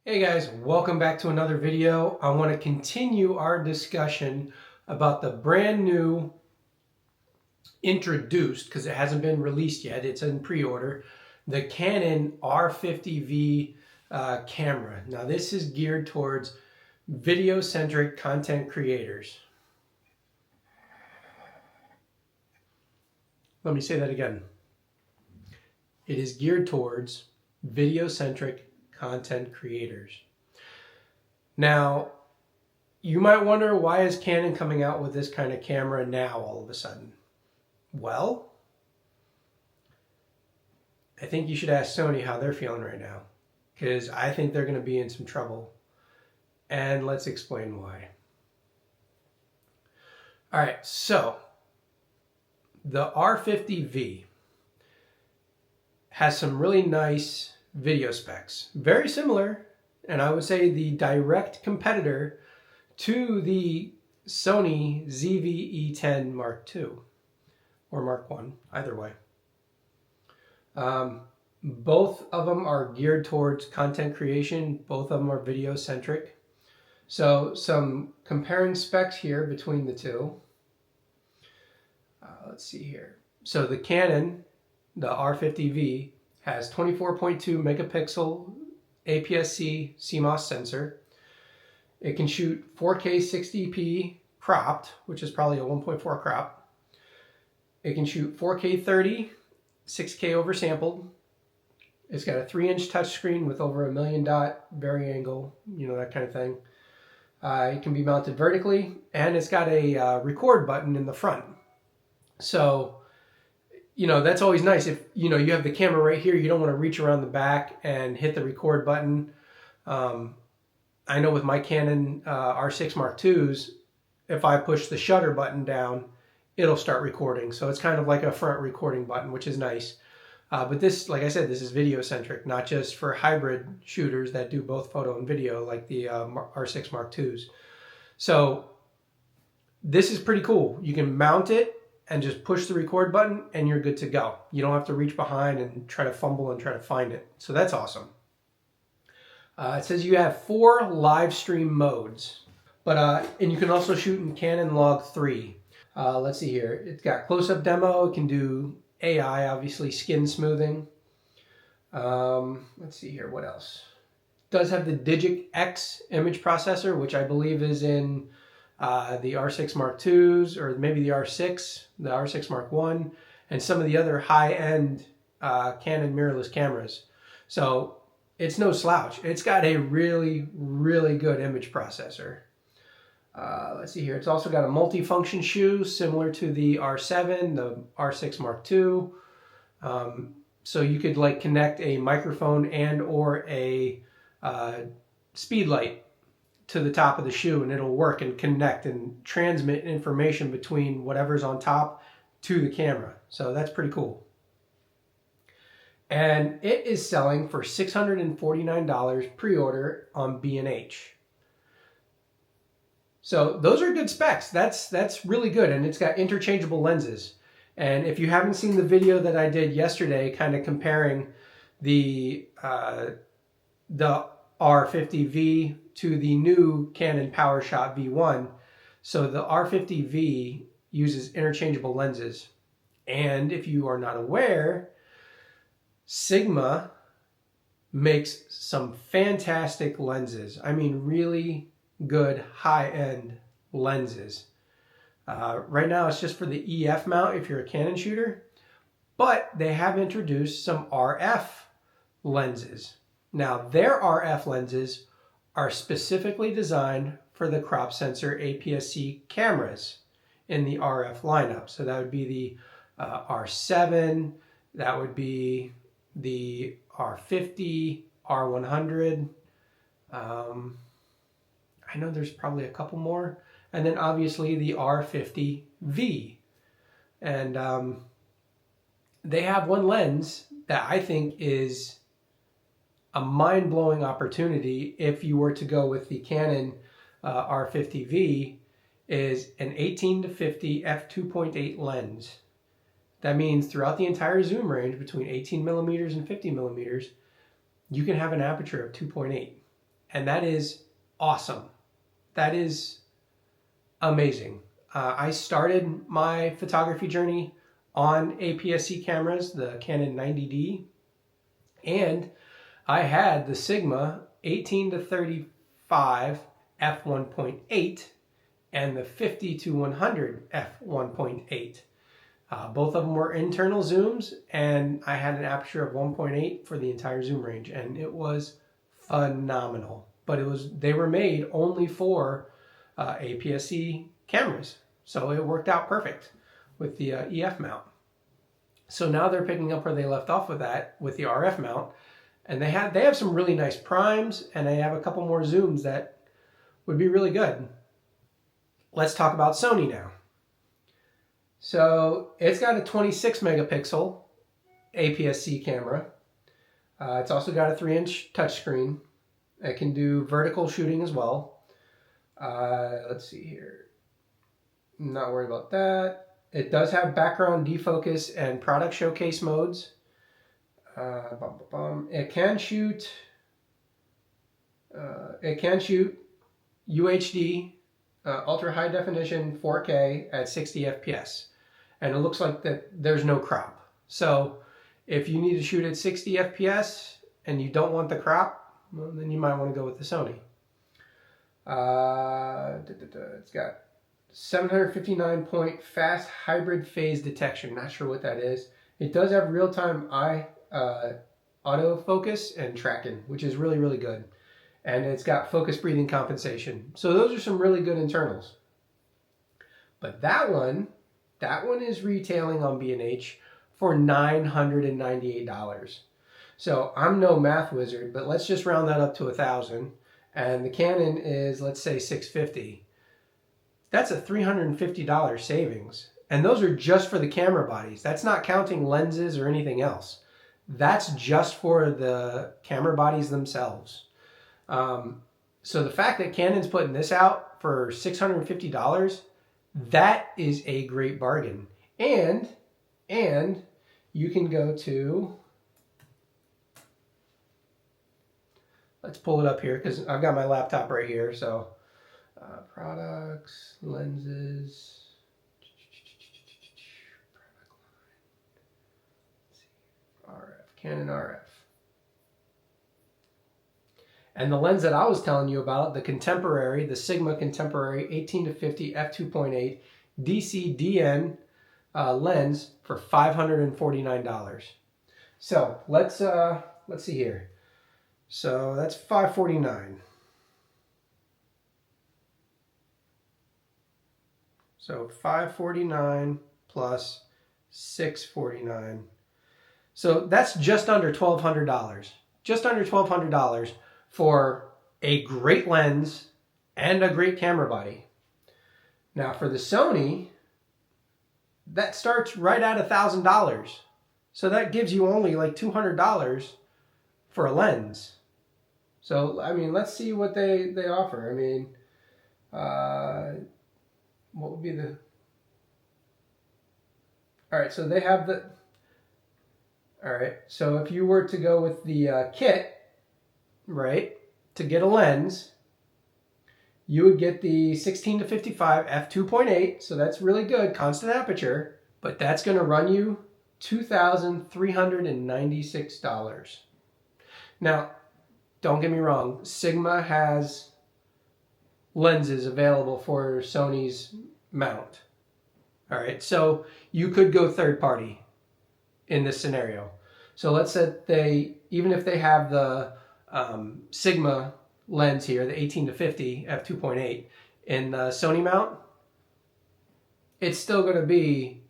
Hey guys, welcome back to another video. I want to continue our discussion about the brand new introduced, because it hasn't been released yet, it's in pre-order, the Canon R50V camera. Now this is geared towards video-centric content creators. Let me say that again. It is geared towards video-centric content creators. Now, you might wonder, why is Canon coming out with this kind of camera now all of a sudden? Well, I think you should ask Sony how they're feeling right now, because I think they're going to be in some trouble. And let's explain why. All right, so the R50V has some really nice video specs. Very similar, and I would say the direct competitor to the Sony ZV-E10 Mark II or Mark I, either way. Both of them are geared towards content creation. Both of them are video centric. So some comparing specs here between the two. Let's see here. So the Canon, the R50V, has 24.2 megapixel APS-C CMOS sensor. It can shoot 4K 60p cropped, which is probably a 1.4 crop. It can shoot 4K 30, 6K oversampled. It's got a 3-inch touchscreen with over 1 million dot vari-angle, that kind of thing. It can be mounted vertically, and it's got a record button in the front. So, that's always nice. If, you have the camera right here, you don't want to reach around the back and hit the record button. I know with my Canon R6 Mark IIs, if I push the shutter button down, it'll start recording. So it's kind of like a front recording button, which is nice. But this, like I said, this is video centric, not just for hybrid shooters that do both photo and video like the R6 Mark IIs. So this is pretty cool. You can mount it and just push the record button and you're good to go. You don't have to reach behind and try to fumble and try to find it. So that's awesome. It says you have 4 live stream modes, and you can also shoot in Canon Log 3. Let's see here. It's got close-up demo. It can do AI, obviously skin smoothing. Let's see here. What else? It does have the Digic X image processor, which I believe is in the R6 Mark IIs, or maybe the R6 Mark I, and some of the other high-end Canon mirrorless cameras. So it's no slouch. It's got a really, really good image processor. Let's see here. It's also got a multi-function shoe similar to the R7, the R6 Mark II. So you could connect a microphone and or a speed light to the top of the shoe, and it'll work and connect and transmit information between whatever's on top to the camera. So that's pretty cool. And it is selling for $649 pre-order on B&H. So those are good specs. That's really good, and it's got interchangeable lenses. And if you haven't seen the video that I did yesterday, kind of comparing the R50V to the new Canon PowerShot V1, so the R50V uses interchangeable lenses. And if you are not aware, Sigma makes some fantastic lenses. I mean, really good high-end lenses. Right now it's just for the EF mount if you're a Canon shooter, but they have introduced some RF lenses. Now their RF lenses are specifically designed for the crop sensor APS-C cameras in the RF lineup. So that would be the R7, that would be the R50, R100. I know there's probably a couple more. And then obviously the R50V. And they have one lens that I think is a mind-blowing opportunity if you were to go with the Canon R50V, is an 18-50 f2.8 lens. That means throughout the entire zoom range between 18 millimeters and 50 millimeters, you can have an aperture of 2.8. and that is awesome. That is amazing. I started my photography journey on APS-C cameras, the Canon 90D, and I had the Sigma 18-35 f1.8 and the 50-100 f1.8. Both of them were internal zooms, and I had an aperture of 1.8 for the entire zoom range, and it was phenomenal. But they were made only for APS-C cameras, so it worked out perfect with the EF mount. So now they're picking up where they left off with that, with the RF mount, and they have some really nice primes, and they have a couple more zooms that would be really good. Let's talk about Sony now. So it's got a 26 megapixel APS-C camera. It's also got a 3-inch touchscreen. It can do vertical shooting as well. Let's see here. I'm not worried about that. It does have background defocus and product showcase modes. It can shoot UHD, ultra high definition 4K at 60 FPS. And it looks like that there's no crop. So if you need to shoot at 60 FPS and you don't want the crop, well, then you might want to go with the Sony. It's got 759 point fast hybrid phase detection. Not sure what that is. It does have real-time eye autofocus and tracking, which is really, really good. And it's got focus breathing compensation. So those are some really good internals. But that one is retailing on B&H for $998. So I'm no math wizard, but let's just round that up to $1,000. And the Canon is, let's say, $650. That's a $350 savings. And those are just for the camera bodies. That's not counting lenses or anything else. That's just for the camera bodies themselves. So the fact that Canon's putting this out for $650, that is a great bargain. And you can go to, let's pull it up here because I've got my laptop right here. So products, lenses, RF, Canon RF. And the lens that I was telling you about, the Contemporary, the Sigma Contemporary 18-50 f2.8 DC-DN lens for $549. So let's see here. So that's $549. So $549 plus $649. So that's just under $1,200. Just under $1,200 for a great lens and a great camera body. Now for the Sony, that starts right at $1,000. So that gives you only like $200 for a lens. So, I mean, let's see what they offer. I mean, what would be the... All right, so they have the... All right, so if you were to go with the kit, right, to get a lens, you would get the 16-55 f2.8, so that's really good, constant aperture, but that's going to run you $2,396. Now, don't get me wrong, Sigma has lenses available for Sony's mount. All right, so you could go third party in this scenario. So let's say even if they have the Sigma lens here, the 18-50 f2.8 in the Sony mount, it's still going to be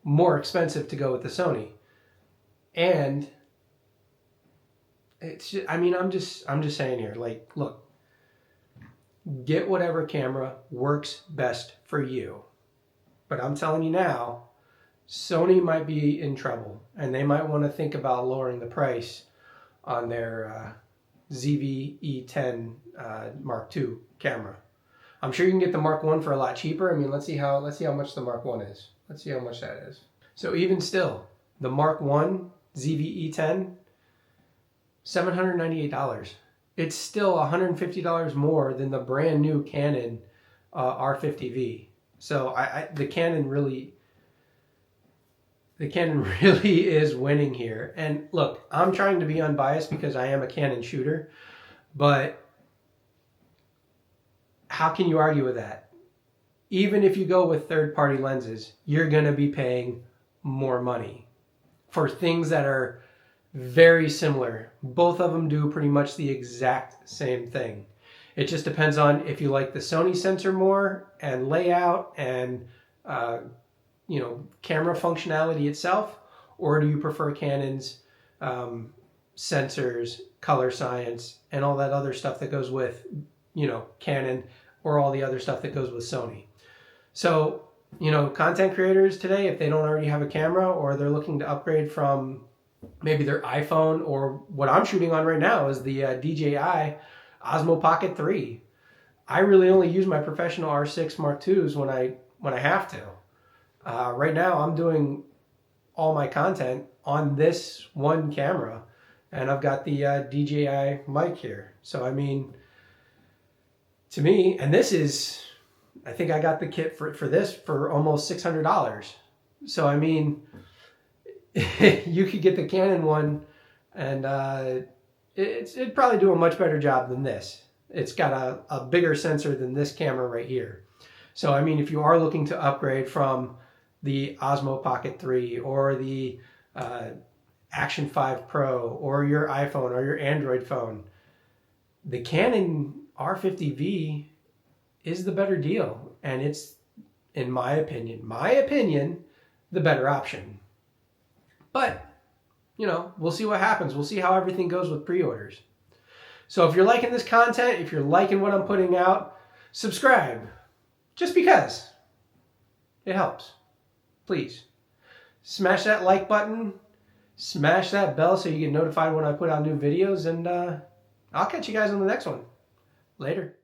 more expensive to go with the Sony. And it's just, I mean, I'm just saying here, like, look, get whatever camera works best for you. But I'm telling you now, Sony might be in trouble, and they might want to think about lowering the price on their ZV-E10 Mark II camera. I'm sure you can get the Mark I for a lot cheaper. I mean, let's see how much the Mark I is. Let's see how much that is. So even still, the Mark I ZV-E10, $798. it's still $150 more than the brand new Canon R50V. So the Canon really is winning here. And look, I'm trying to be unbiased because I am a Canon shooter, but how can you argue with that? Even if you go with third-party lenses, you're going to be paying more money for things that are very similar. Both of them do pretty much the exact same thing. It just depends on if you like the Sony sensor more and layout and camera functionality itself, or do you prefer Canon's sensors, color science, and all that other stuff that goes with Canon, or all the other stuff that goes with Sony. So content creators today, if they don't already have a camera or they're looking to upgrade from maybe their iPhone, or what I'm shooting on right now is the DJI Osmo Pocket 3. I really only use my professional R6 Mark IIs when I have to. Right now I'm doing all my content on this one camera, and I've got the DJI mic here. So I mean, to me, and this is, I think I got the kit for this for almost $600. So I mean, you could get the Canon one, and it'd probably do a much better job than this. It's got a bigger sensor than this camera right here. So I mean, if you are looking to upgrade from the Osmo Pocket 3 or the Action 5 Pro or your iPhone or your Android phone, the Canon R50V is the better deal, and it's, in my opinion, the better option. But we'll see what happens. We'll see how everything goes with pre-orders. So if you're liking this content, if you're liking what I'm putting out, subscribe, just because it helps. Please smash that like button, smash that bell so you get notified when I put out new videos, and I'll catch you guys on the next one. Later.